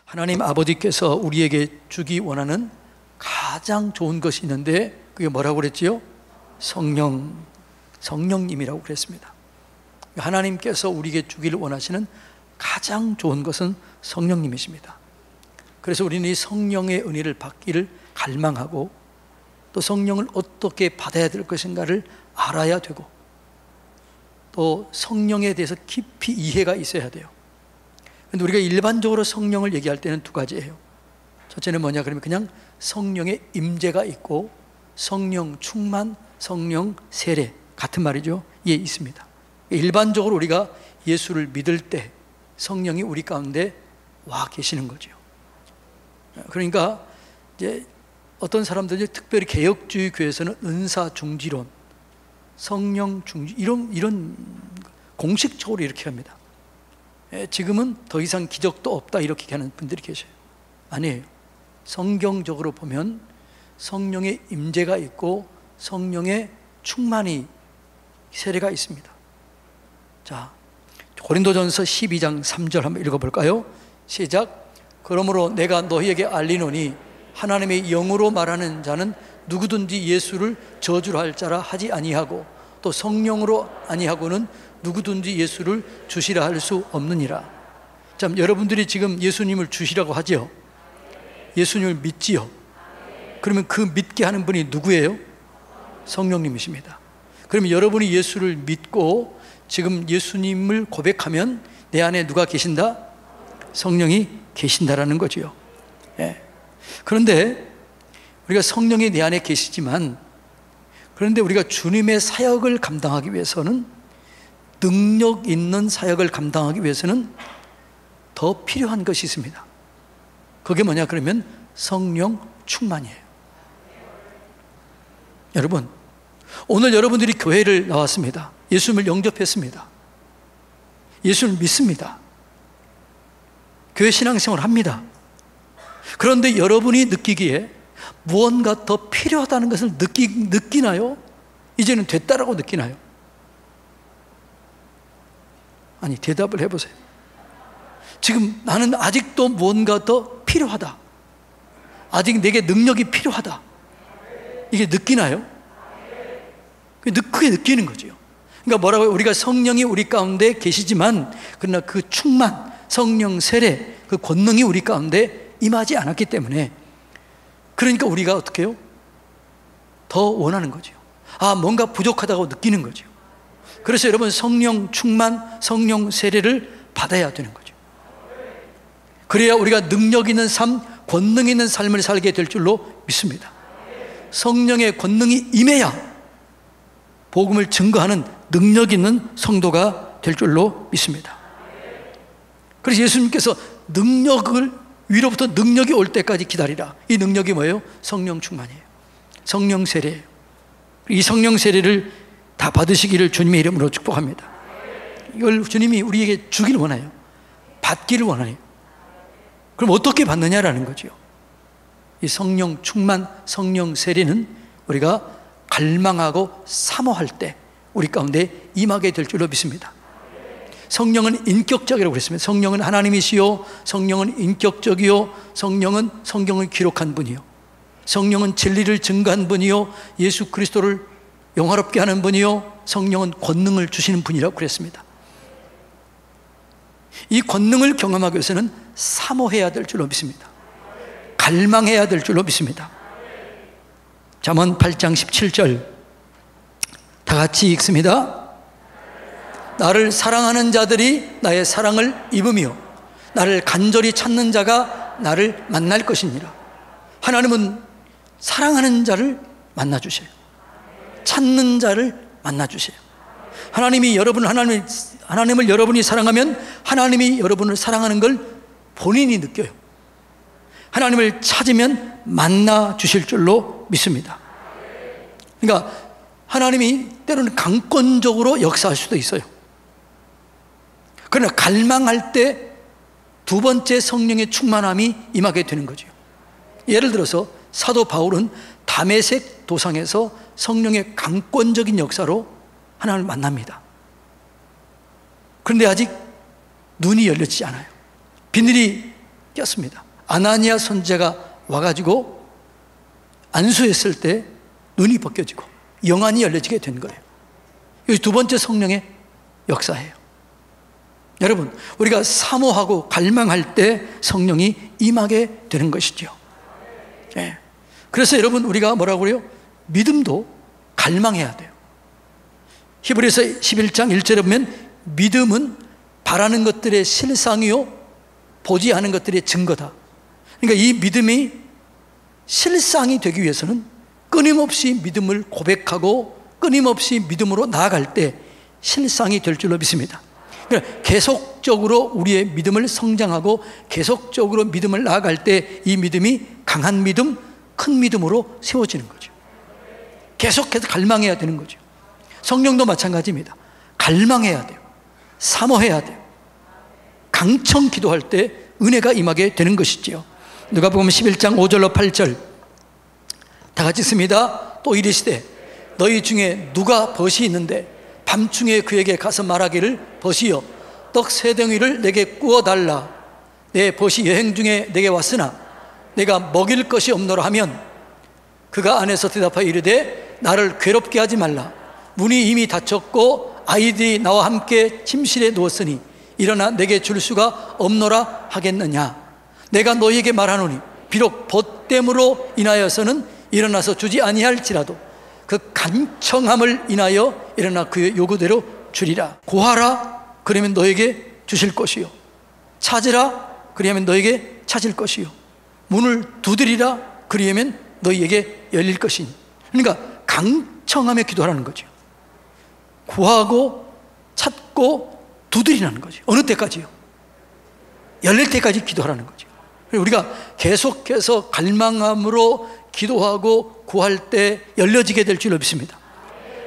하나님 아버지께서 우리에게 주기 원하는 가장 좋은 것이 있는데 그게 뭐라고 그랬지요? 성령님이라고 그랬습니다. 하나님께서 우리에게 주기를 원하시는 가장 좋은 것은 성령님이십니다. 그래서 우리는 이 성령의 은혜를 받기를 갈망하고 또 성령을 어떻게 받아야 될 것인가를 알아야 되고 또 성령에 대해서 깊이 이해가 있어야 돼요. 그런데 우리가 일반적으로 성령을 얘기할 때는 두 가지예요. 첫째는 뭐냐 그러면 그냥 성령의 임재가 있고 성령 충만, 성령 세례 같은 말이죠. 예, 있습니다. 일반적으로 우리가 예수를 믿을 때 성령이 우리 가운데 와 계시는 거죠. 그러니까 이제 어떤 사람들이 특별히 개혁주의 교회에서는 은사 중지론, 성령 중지 이런 공식적으로 이렇게 합니다. 지금은 더 이상 기적도 없다 이렇게 하는 분들이 계셔요. 아니에요. 성경적으로 보면 성령의 임재가 있고 성령의 충만이 세례가 있습니다. 자, 고린도전서 12장 3절 한번 읽어볼까요? 시작. 그러므로 내가 너희에게 알리노니 하나님의 영으로 말하는 자는 누구든지 예수를 저주로 할 자라 하지 아니하고 또 성령으로 아니하고는 누구든지 예수를 주시라 할 수 없느니라. 참, 여러분들이 지금 예수님을 주시라고 하죠? 예수님을 믿지요? 그러면 그 믿게 하는 분이 누구예요? 성령님이십니다. 그러면 여러분이 예수를 믿고 지금 예수님을 고백하면 내 안에 누가 계신다? 성령이 계신다라는 거죠. 예. 그런데 우리가 성령이 내 안에 계시지만 그런데 우리가 주님의 사역을 감당하기 위해서는 능력 있는 사역을 감당하기 위해서는 더 필요한 것이 있습니다. 그게 뭐냐 그러면 성령 충만이에요. 여러분, 오늘 여러분들이 교회를 나왔습니다. 예수님을 영접했습니다. 예수를 믿습니다. 교회 신앙생활을 합니다. 그런데 여러분이 느끼기에 무언가 더 필요하다는 것을 느끼나요? 이제는 됐다라고 느끼나요? 아니, 대답을 해보세요. 지금 나는 아직도 무언가 더 필요하다. 아직 내게 능력이 필요하다. 이게 느끼나요? 그게 느끼는 거죠. 그러니까 뭐라고요? 우리가 성령이 우리 가운데 계시지만 그러나 그 충만, 성령 세례, 그 권능이 우리 가운데 임하지 않았기 때문에 그러니까 우리가 어떻게 해요? 더 원하는 거죠. 아, 뭔가 부족하다고 느끼는 거죠. 그래서 여러분 성령 충만, 성령 세례를 받아야 되는 거죠. 그래야 우리가 능력 있는 삶, 권능 있는 삶을 살게 될 줄로 믿습니다. 성령의 권능이 임해야 복음을 증거하는 능력 있는 성도가 될 줄로 믿습니다. 그래서 예수님께서 능력을 위로부터 능력이 올 때까지 기다리라. 이 능력이 뭐예요? 성령 충만이에요. 성령 세례예요. 이 성령 세례를 다 받으시기를 주님의 이름으로 축복합니다. 이걸 주님이 우리에게 주기를 원해요. 받기를 원해요. 그럼 어떻게 받느냐라는 거죠. 이 성령 충만, 성령 세례는 우리가 갈망하고 사모할 때 우리 가운데 임하게 될 줄로 믿습니다. 성령은 인격적이라고 그랬습니다. 성령은 하나님이시요, 성령은 인격적이요, 성령은 성경을 기록한 분이요, 성령은 진리를 증거한 분이요, 예수 그리스도를 영화롭게 하는 분이요, 성령은 권능을 주시는 분이라고 그랬습니다. 이 권능을 경험하기 위해서는 사모해야 될 줄로 믿습니다. 갈망해야 될 줄로 믿습니다. 잠언 8장 17절 다 같이 읽습니다. 나를 사랑하는 자들이 나의 사랑을 입으며 나를 간절히 찾는 자가 나를 만날 것이니라. 하나님은 사랑하는 자를 만나 주세요. 찾는 자를 만나 주세요. 하나님을 여러분이 사랑하면 하나님이 여러분을 사랑하는 걸 본인이 느껴요. 하나님을 찾으면 만나 주실 줄로 믿습니다. 그러니까 하나님이 때로는 강권적으로 역사할 수도 있어요. 그러나 갈망할 때 두 번째 성령의 충만함이 임하게 되는 거죠. 예를 들어서 사도 바울은 다메섹 도상에서 성령의 강권적인 역사로 하나님을 만납니다. 그런데 아직 눈이 열렸지 않아요. 비늘이 꼈습니다. 아나니아 선지자가 와가지고 안수했을 때 눈이 벗겨지고 영안이 열려지게 된 거예요. 이 두 번째 성령의 역사예요. 여러분, 우리가 사모하고 갈망할 때 성령이 임하게 되는 것이죠. 네. 그래서 여러분, 우리가 뭐라고 그래요? 믿음도 갈망해야 돼요. 히브리서 11장 1절에 보면 믿음은 바라는 것들의 실상이요 보지 않은 것들의 증거다. 그러니까 이 믿음이 실상이 되기 위해서는 끊임없이 믿음을 고백하고 끊임없이 믿음으로 나아갈 때 실상이 될 줄로 믿습니다. 그러니까 계속적으로 우리의 믿음을 성장하고 계속적으로 믿음을 나아갈 때 이 믿음이 강한 믿음, 큰 믿음으로 세워지는 거죠. 계속해서 갈망해야 되는 거죠. 성령도 마찬가지입니다. 갈망해야 돼요. 사모해야 돼요. 강청 기도할 때 은혜가 임하게 되는 것이지요. 누가복음 11장 5절로 8절 다 같이 읽습니다. 또 이르시되 너희 중에 누가 벗이 있는데 밤중에 그에게 가서 말하기를 벗이여 떡 세 덩이를 내게 구워달라. 내 벗이 여행 중에 내게 왔으나 내가 먹일 것이 없노라 하면 그가 안에서 대답하여 이르되 나를 괴롭게 하지 말라. 문이 이미 닫혔고 아이들이 나와 함께 침실에 누웠으니 일어나 내게 줄 수가 없노라 하겠느냐. 내가 너희에게 말하노니 비록 벗됨으로 인하여서는 일어나서 주지 아니할지라도 그 간청함을 인하여 일어나 그의 요구대로 주리라. 구하라 그러면 너에게 주실 것이요 찾으라 그리하면 너에게 찾을 것이요 문을 두드리라 그리하면 너희에게 열릴 것이니. 그러니까 강청하며 기도하라는 거죠. 구하고 찾고 두드리라는 거죠. 어느 때까지요? 열릴 때까지 기도하라는 거죠. 우리가 계속해서 갈망함으로 기도하고 구할 때 열려지게 될 줄로 믿습니다.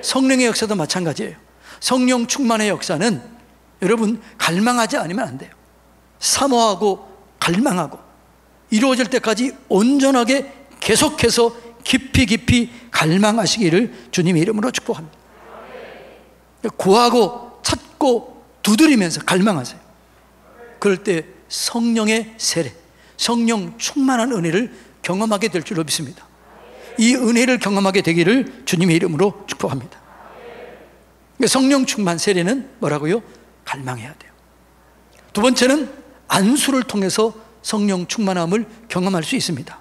성령의 역사도 마찬가지예요. 성령 충만의 역사는 여러분 갈망하지 않으면 안 돼요. 사모하고 갈망하고 이루어질 때까지 온전하게 계속해서 깊이 갈망하시기를 주님의 이름으로 축복합니다. 구하고 찾고 두드리면서 갈망하세요. 그럴 때 성령의 세례, 성령 충만한 은혜를 경험하게 될 줄로 믿습니다. 이 은혜를 경험하게 되기를 주님의 이름으로 축복합니다. 성령 충만 세례는 뭐라고요? 갈망해야 돼요. 두 번째는 안수를 통해서 성령 충만함을 경험할 수 있습니다.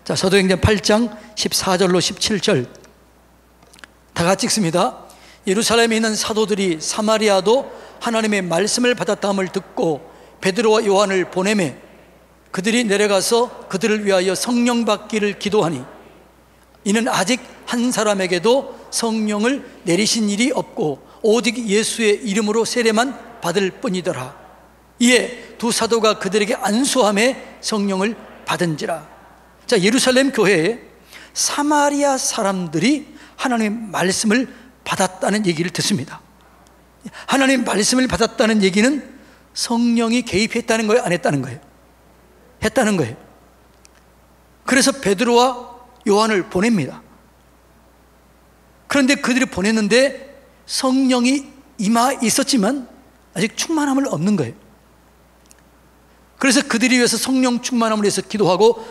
자, 사도행전 8장 14절로 17절 다 같이 읽습니다. 예루살렘에 있는 사도들이 사마리아도 하나님의 말씀을 받았다함을 듣고 베드로와 요한을 보내매 그들이 내려가서 그들을 위하여 성령 받기를 기도하니 이는 아직 한 사람에게도 성령을 내리신 일이 없고 오직 예수의 이름으로 세례만 받을 뿐이더라. 이에 두 사도가 그들에게 안수함에 성령을 받은지라. 자, 예루살렘 교회에 사마리아 사람들이 하나님의 말씀을 받았다는 얘기를 듣습니다. 하나님의 말씀을 받았다는 얘기는 성령이 개입했다는 거예요? 안 했다는 거예요? 했다는 거예요. 그래서 베드로와 요한을 보냅니다. 그런데 그들이 보냈는데 성령이 임하 있었지만 아직 충만함을 얻는 거예요. 그래서 그들이 위해서 성령 충만함을 위해서 기도하고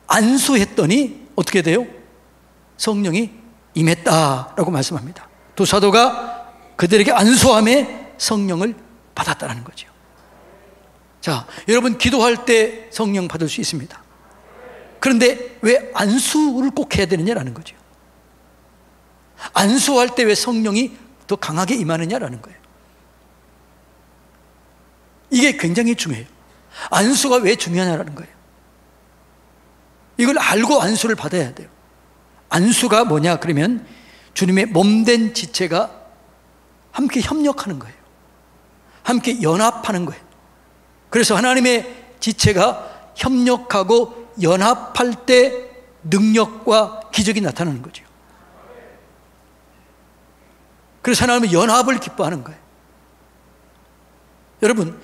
안수했더니 어떻게 돼요? 성령이 임했다라고 말씀합니다. 두 사도가 그들에게 안수함에 성령을 받았다는 거죠. 자, 여러분 기도할 때 성령 받을 수 있습니다. 그런데 왜 안수를 꼭 해야 되느냐라는 거죠. 안수할 때 왜 성령이 더 강하게 임하느냐라는 거예요. 이게 굉장히 중요해요. 안수가 왜 중요하냐라는 거예요. 이걸 알고 안수를 받아야 돼요. 안수가 뭐냐 그러면 주님의 몸된 지체가 함께 협력하는 거예요. 함께 연합하는 거예요. 그래서 하나님의 지체가 협력하고 연합할 때 능력과 기적이 나타나는 거죠. 그래서 하나님은 연합을 기뻐하는 거예요. 여러분,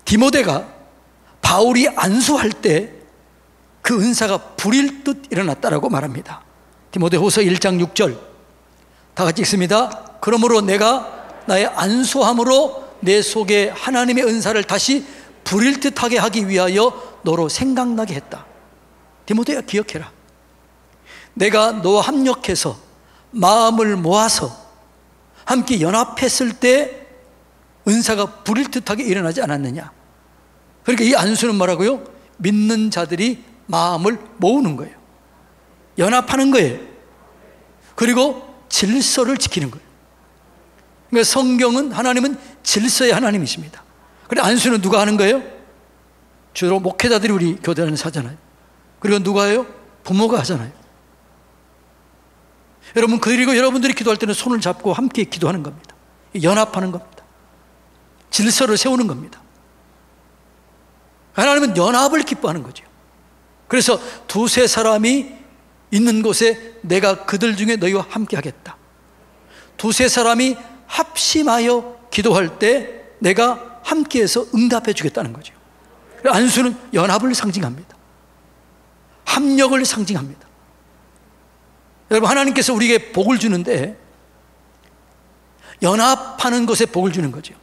디모데가 바울이 안수할 때 그 은사가 불일 듯 일어났다라고 말합니다. 디모데후서 1장 6절 다 같이 읽습니다. 그러므로 내가 나의 안수함으로 내 속에 하나님의 은사를 다시 불일듯하게 하기 위하여 너로 생각나게 했다. 디모데야, 기억해라. 내가 너와 합력해서 마음을 모아서 함께 연합했을 때 은사가 불일듯하게 일어나지 않았느냐. 그러니까 이 안수는 뭐라고요? 믿는 자들이 마음을 모으는 거예요. 연합하는 거예요. 그리고 질서를 지키는 거예요. 그러니까 성경은, 하나님은 질서의 하나님이십니다. 그래, 안수는 누가 하는 거예요? 주로 목회자들이 우리 교대 안에서 하잖아요. 그리고 누가 해요? 부모가 하잖아요. 여러분, 그리고 여러분들이 기도할 때는 손을 잡고 함께 기도하는 겁니다. 연합하는 겁니다. 질서를 세우는 겁니다. 하나님은 연합을 기뻐하는 거죠. 그래서 두세 사람이 있는 곳에 내가 그들 중에 너희와 함께 하겠다. 두세 사람이 합심하여 기도할 때 내가 함께해서 응답해 주겠다는 거죠. 안수는 연합을 상징합니다. 합력을 상징합니다. 여러분, 하나님께서 우리에게 복을 주는데 연합하는 것에 복을 주는 거죠.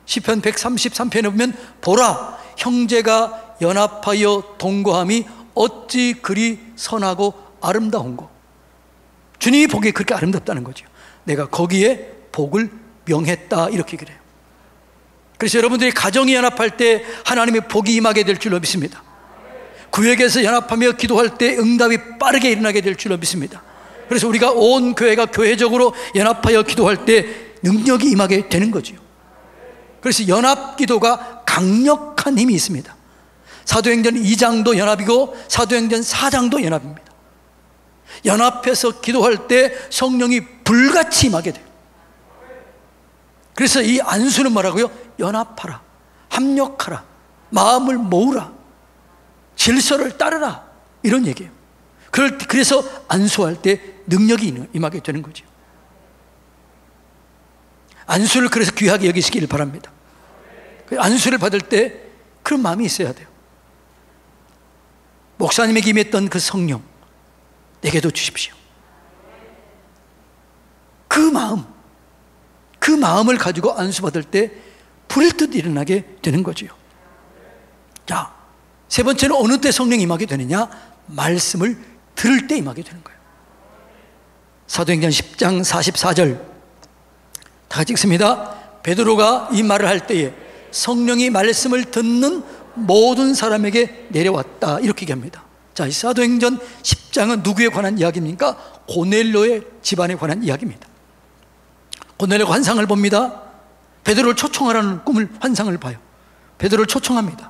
시편 133편에 보면 보라, 형제가 연합하여 동거함이 어찌 그리 선하고 아름다운고. 주님이 보기에 그렇게 아름답다는 거죠. 내가 거기에 복을 명했다, 이렇게 그래요. 그래서 여러분들이 가정이 연합할 때 하나님의 복이 임하게 될 줄로 믿습니다. 구역에서 연합하며 기도할 때 응답이 빠르게 일어나게 될 줄로 믿습니다. 그래서 우리가 온 교회가 교회적으로 연합하여 기도할 때 능력이 임하게 되는 거죠. 그래서 연합 기도가 강력한 힘이 있습니다. 사도행전 2장도 연합이고 사도행전 4장도 연합입니다. 연합해서 기도할 때 성령이 불같이 임하게 돼요. 그래서 이 안수는 뭐라고요? 연합하라, 합력하라, 마음을 모으라, 질서를 따르라, 이런 얘기예요. 그래서 안수할 때 능력이 임하게 되는 거죠. 안수를 그래서 귀하게 여기시길 바랍니다. 안수를 받을 때 그런 마음이 있어야 돼요. 목사님에게 임했던 그 성령 내게도 주십시오. 그 마음을 가지고 안수받을 때 불일 듯 일어나게 되는 거죠. 자, 세 번째는 어느 때 성령이 임하게 되느냐? 말씀을 들을 때 임하게 되는 거예요. 사도행전 10장 44절 다 같이 읽습니다. 베드로가 이 말을 할 때에 성령이 말씀을 듣는 모든 사람에게 내려왔다, 이렇게 얘기합니다. 자, 이 사도행전 10장은 누구에 관한 이야기입니까? 고넬료의 집안에 관한 이야기입니다. 고넬료가 환상을 봅니다. 베드로를 초청하라는 환상을 봐요. 베드로를 초청합니다.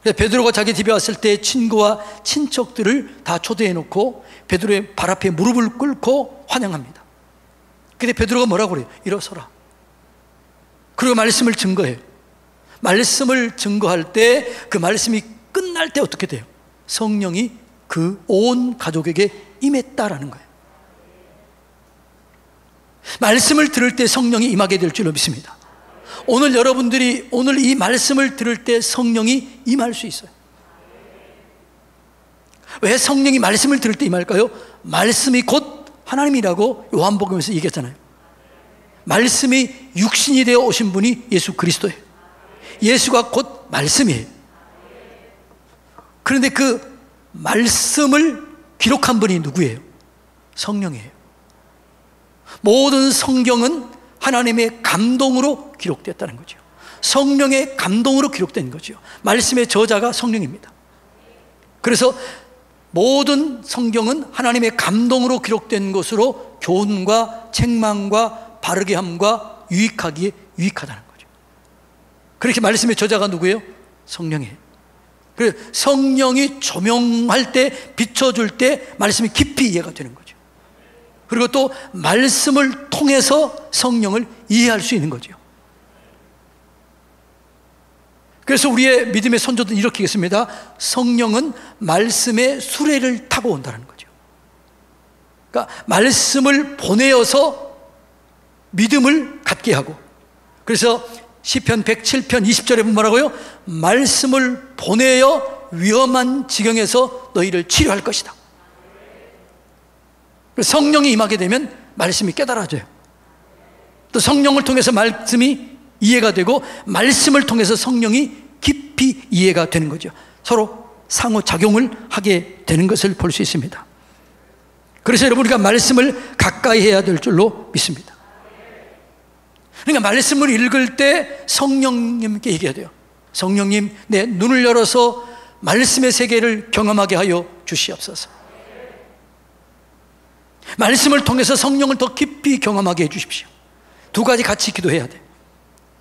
베드로가 자기 집에 왔을 때 친구와 친척들을 다 초대해 놓고 베드로의 발 앞에 무릎을 꿇고 환영합니다. 근데 베드로가 뭐라고 그래요? 일어서라. 그리고 말씀을 증거해요. 말씀을 증거할 때 그 말씀이 끝날 때 어떻게 돼요? 성령이 그 온 가족에게 임했다라는 거예요. 말씀을 들을 때 성령이 임하게 될 줄로 믿습니다. 오늘 여러분들이 오늘 이 말씀을 들을 때 성령이 임할 수 있어요. 왜 성령이 말씀을 들을 때 임할까요? 말씀이 곧 하나님이라고 요한복음에서 얘기했잖아요. 말씀이 육신이 되어 오신 분이 예수 그리스도예요. 예수가 곧 말씀이에요. 그런데 그 말씀을 기록한 분이 누구예요? 성령이에요. 모든 성경은 하나님의 감동으로 기록됐다는 거죠. 성령의 감동으로 기록된 거죠. 말씀의 저자가 성령입니다. 그래서 모든 성경은 하나님의 감동으로 기록된 것으로 교훈과 책망과 바르게 함과 유익하기에 유익하다는 거죠. 그렇게 말씀의 저자가 누구예요? 성령이에요. 그래서 성령이 조명할 때, 비춰줄 때 말씀이 깊이 이해가 되는 거죠. 그리고 또 말씀을 통해서 성령을 이해할 수 있는 거죠. 그래서 우리의 믿음의 선조들은 이렇게 했습니다. 성령은 말씀의 수레를 타고 온다는 거죠. 그러니까 말씀을 보내어서 믿음을 갖게 하고, 그래서 시편 107편 20절에 보면 뭐라고요? 말씀을 보내어 위험한 지경에서 너희를 치료할 것이다. 성령이 임하게 되면 말씀이 깨달아져요. 또 성령을 통해서 말씀이 이해가 되고 말씀을 통해서 성령이 깊이 이해가 되는 거죠. 서로 상호작용을 하게 되는 것을 볼 수 있습니다. 그래서 여러분, 우리가 말씀을 가까이 해야 될 줄로 믿습니다. 그러니까 말씀을 읽을 때 성령님께 얘기해야 돼요. 성령님, 내 눈을 열어서 말씀의 세계를 경험하게 하여 주시옵소서. 말씀을 통해서 성령을 더 깊이 경험하게 해 주십시오. 두 가지 같이 기도해야 돼요.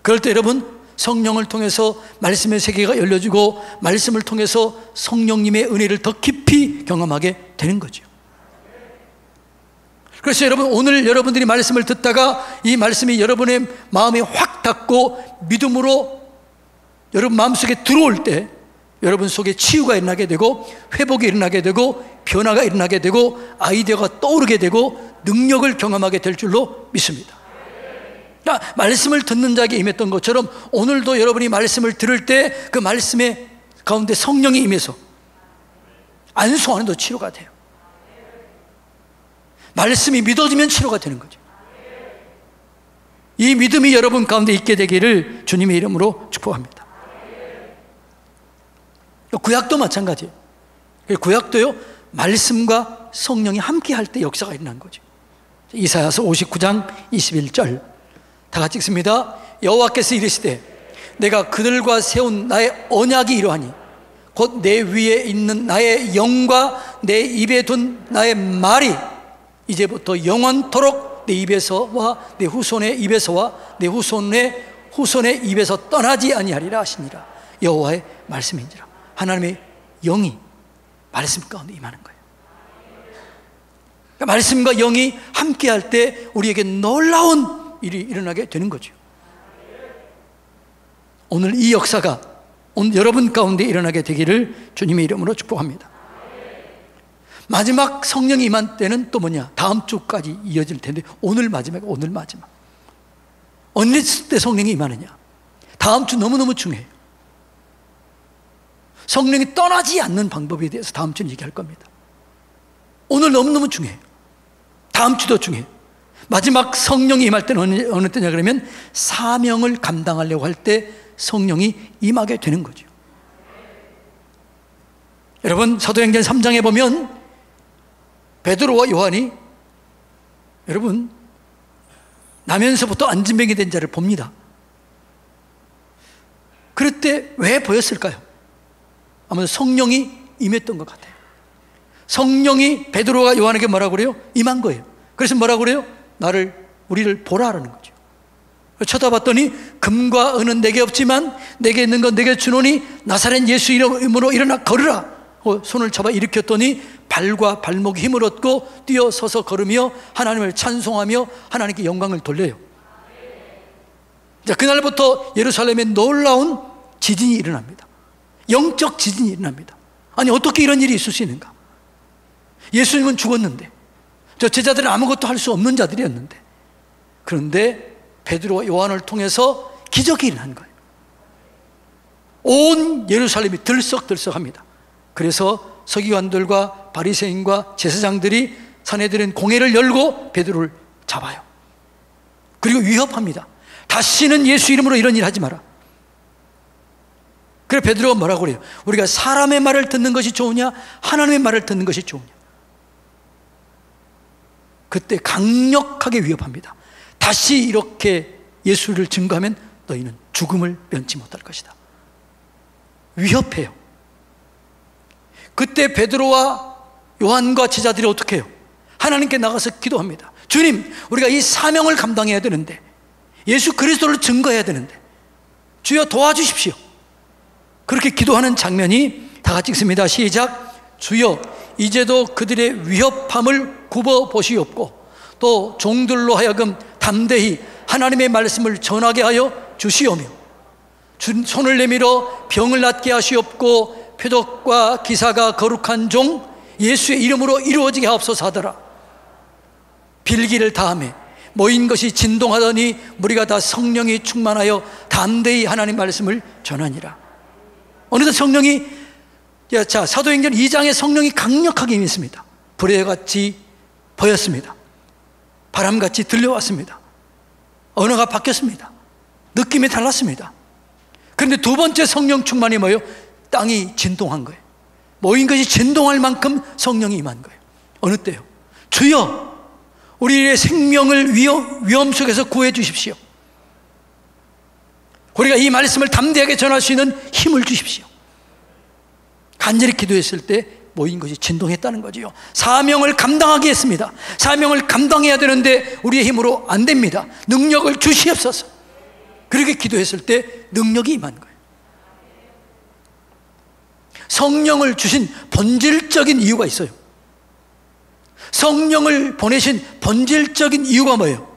그럴 때 여러분, 성령을 통해서 말씀의 세계가 열려지고 말씀을 통해서 성령님의 은혜를 더 깊이 경험하게 되는 거죠. 그래서 여러분, 오늘 여러분들이 말씀을 듣다가 이 말씀이 여러분의 마음에 확 닿고 믿음으로 여러분 마음속에 들어올 때 여러분 속에 치유가 일어나게 되고 회복이 일어나게 되고 변화가 일어나게 되고 아이디어가 떠오르게 되고 능력을 경험하게 될 줄로 믿습니다. 그러니까 말씀을 듣는 자에게 임했던 것처럼 오늘도 여러분이 말씀을 들을 때 그 말씀의 가운데 성령이 임해서 안수하는 도 치료가 돼요. 말씀이 믿어지면 치료가 되는 거죠. 이 믿음이 여러분 가운데 있게 되기를 주님의 이름으로 축복합니다. 구약도 마찬가지예요. 구약도요, 말씀과 성령이 함께 할 때 역사가 일어난 거죠. 이사야서 59장 21절 다 같이 읽습니다. 여호와께서 이르시되 내가 그들과 세운 나의 언약이 이러하니 곧 내 위에 있는 나의 영과 내 입에 둔 나의 말이 이제부터 영원토록 내 입에서와 내 후손의 입에서와 내 후손의 입에서 떠나지 아니하리라 하시니라. 여호와의 말씀인지라. 하나님의 영이 말씀 가운데 임하는 거예요. 그러니까 말씀과 영이 함께 할 때 우리에게 놀라운 일이 일어나게 되는 거죠. 오늘 이 역사가 오늘 여러분 가운데 일어나게 되기를 주님의 이름으로 축복합니다. 마지막 성령이 임한 때는 또 뭐냐? 다음 주까지 이어질 텐데 오늘 마지막. 언제 때 성령이 임하느냐? 다음 주 너무너무 중요해요. 성령이 떠나지 않는 방법에 대해서 다음 주는 얘기할 겁니다. 오늘 너무너무 중요해요. 다음 주도 중요해요. 마지막 성령이 임할 때는 어느 때냐 그러면 사명을 감당하려고 할 때 성령이 임하게 되는 거죠. 여러분, 사도행전 3장에 보면 베드로와 요한이 여러분 나면서부터 안진병이 된 자를 봅니다. 그럴 때 왜 보였을까요? 아무래도 성령이 임했던 것 같아요. 성령이 베드로와 요한에게 뭐라고 그래요? 임한 거예요. 그래서 뭐라고 그래요? 우리를 보라라는 거죠. 쳐다봤더니 금과 은은 내게 없지만 내게 있는 건 내게 주노니 나사렛 예수 이름으로 일어나 걸으라. 손을 잡아 일으켰더니 발과 발목에 힘을 얻고 뛰어서서 걸으며 하나님을 찬송하며 하나님께 영광을 돌려요. 자, 그날부터 예루살렘에 놀라운 지진이 일어납니다. 영적 지진이 일어납니다. 아니, 어떻게 이런 일이 있을 수 있는가? 예수님은 죽었는데 저 제자들은 아무것도 할 수 없는 자들이었는데, 그런데 베드로와 요한을 통해서 기적이 일어난 거예요. 온 예루살렘이 들썩들썩합니다. 그래서 서기관들과 바리새인과 제사장들이 사내들은 공회를 열고 베드로를 잡아요. 그리고 위협합니다. 다시는 예수 이름으로 이런 일 하지 마라. 그래 베드로가 뭐라고 그래요? 우리가 사람의 말을 듣는 것이 좋으냐 하나님의 말을 듣는 것이 좋으냐? 그때 강력하게 위협합니다. 다시 이렇게 예수를 증거하면 너희는 죽음을 면치 못할 것이다. 위협해요. 그때 베드로와 요한과 제자들이 어떻게 해요? 하나님께 나가서 기도합니다. 주님, 우리가 이 사명을 감당해야 되는데, 예수 그리스도를 증거해야 되는데 주여 도와주십시오. 그렇게 기도하는 장면이 다 같이 읽습니다. 시작. 주여, 이제도 그들의 위협함을 굽어 보시옵고 또 종들로 하여금 담대히 하나님의 말씀을 전하게 하여 주시오며 손을 내밀어 병을 낫게 하시옵고 표적과 기사가 거룩한 종 예수의 이름으로 이루어지게 하옵소서 하더라. 빌기를 다하매 모인 것이 진동하더니 무리가 다 성령이 충만하여 담대히 하나님 말씀을 전하니라. 어느덧 성령이, 자, 사도행전 2장에 성령이 강력하게 임했습니다. 불의같이 보였습니다. 바람같이 들려왔습니다. 언어가 바뀌었습니다. 느낌이 달랐습니다. 그런데 두 번째 성령 충만이 뭐예요? 땅이 진동한 거예요. 모인 것이 진동할 만큼 성령이 임한 거예요. 어느 때요? 주여 우리의 생명을 위험 속에서 구해 주십시오. 우리가 이 말씀을 담대하게 전할 수 있는 힘을 주십시오. 간절히 기도했을 때 모인 것이 진동했다는 거지요. 사명을 감당하게 했습니다. 사명을 감당해야 되는데 우리의 힘으로 안 됩니다. 능력을 주시옵소서. 그렇게 기도했을 때 능력이 임한 거예요. 성령을 주신 본질적인 이유가 있어요. 성령을 보내신 본질적인 이유가 뭐예요?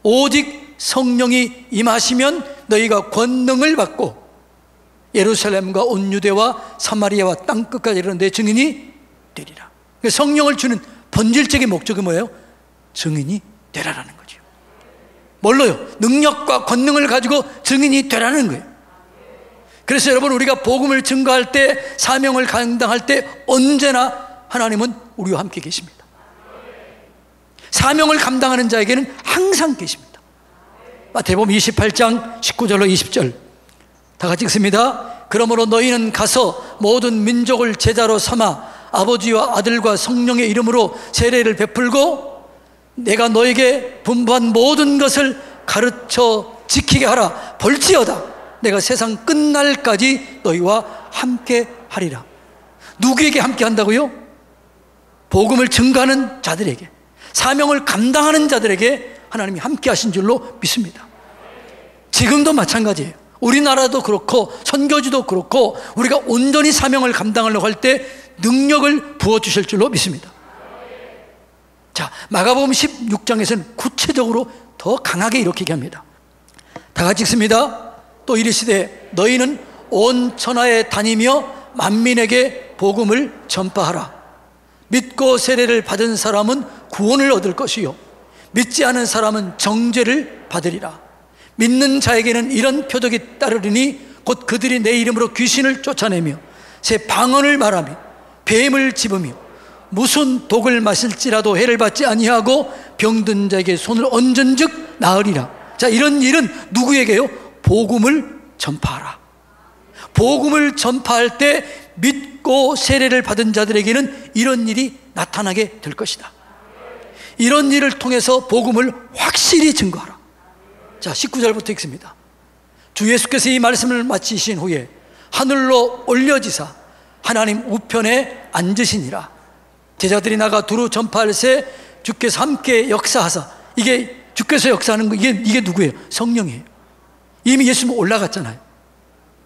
오직 성령이 임하시면 너희가 권능을 받고 예루살렘과 온 유대와 사마리아와 땅끝까지 이르는 데 증인이 되리라. 성령을 주는 본질적인 목적이 뭐예요? 증인이 되라라는 거죠. 뭘로요? 능력과 권능을 가지고 증인이 되라는 거예요. 그래서 여러분, 우리가 복음을 증거할 때, 사명을 감당할 때 언제나 하나님은 우리와 함께 계십니다. 사명을 감당하는 자에게는 항상 계십니다. 마태복음 28장 19절로 20절 다 같이 읽습니다. 그러므로 너희는 가서 모든 민족을 제자로 삼아 아버지와 아들과 성령의 이름으로 세례를 베풀고 내가 너에게 분부한 모든 것을 가르쳐 지키게 하라. 볼지어다 내가 세상 끝날까지 너희와 함께 하리라. 누구에게 함께 한다고요? 복음을 증거하는 자들에게, 사명을 감당하는 자들에게 하나님이 함께 하신 줄로 믿습니다. 지금도 마찬가지예요. 우리나라도 그렇고 선교지도 그렇고 우리가 온전히 사명을 감당하려고 할 때 능력을 부어주실 줄로 믿습니다. 자, 마가복음 16장에서는 구체적으로 더 강하게 이렇게 얘기합니다. 다 같이 읽습니다. 또 이르시되 너희는 온 천하에 다니며 만민에게 복음을 전파하라. 믿고 세례를 받은 사람은 구원을 얻을 것이요 믿지 않은 사람은 정죄를 받으리라. 믿는 자에게는 이런 표적이 따르리니 곧 그들이 내 이름으로 귀신을 쫓아내며 새 방언을 말하며 뱀을 집으며 무슨 독을 마실지라도 해를 받지 아니하고 병든 자에게 손을 얹은즉 나으리라. 자, 이런 일은 누구에게요? 복음을 전파하라. 복음을 전파할 때 믿고 세례를 받은 자들에게는 이런 일이 나타나게 될 것이다. 이런 일을 통해서 복음을 확실히 증거하라. 자, 19절부터 읽습니다. 주 예수께서 이 말씀을 마치신 후에 하늘로 올려지사 하나님 우편에 앉으시니라. 제자들이 나가 두루 전파할새 주께서 함께 역사하사. 이게 주께서 역사하는 거, 이게 누구예요? 성령이에요. 이미 예수님 올라갔잖아요.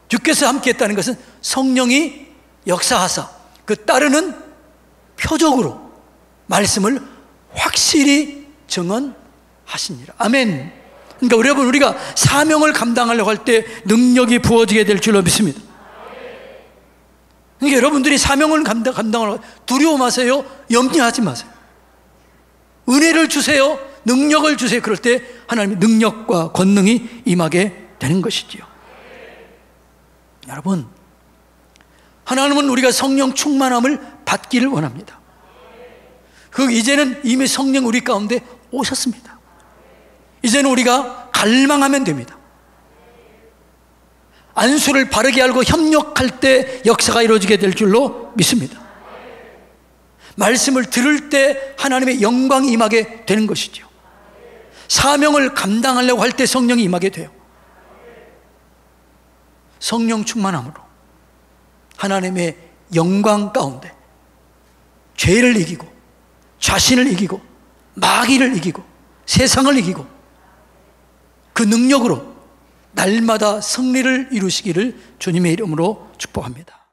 주께서 함께 했다는 것은 성령이 역사하사 그 따르는 표적으로 말씀을 확실히 증언하시니라. 아멘. 그러니까 여러분, 우리가 사명을 감당하려고 할 때 능력이 부어지게 될 줄로 믿습니다. 그러니까 여러분들이 사명을 감당하려고 두려워 마세요. 염려하지 마세요. 은혜를 주세요. 능력을 주세요. 그럴 때 하나님의 능력과 권능이 임하게 되는 것이지요. 여러분, 하나님은 우리가 성령 충만함을 받기를 원합니다. 이제는 이미 성령 우리 가운데 오셨습니다. 이제는 우리가 갈망하면 됩니다. 안수를 바르게 알고 협력할 때 역사가 이루어지게 될 줄로 믿습니다. 말씀을 들을 때 하나님의 영광이 임하게 되는 것이죠. 사명을 감당하려고 할 때 성령이 임하게 돼요. 성령 충만함으로 하나님의 영광 가운데 죄를 이기고 자신을 이기고 마귀를 이기고 세상을 이기고 그 능력으로 날마다 승리를 이루시기를 주님의 이름으로 축복합니다.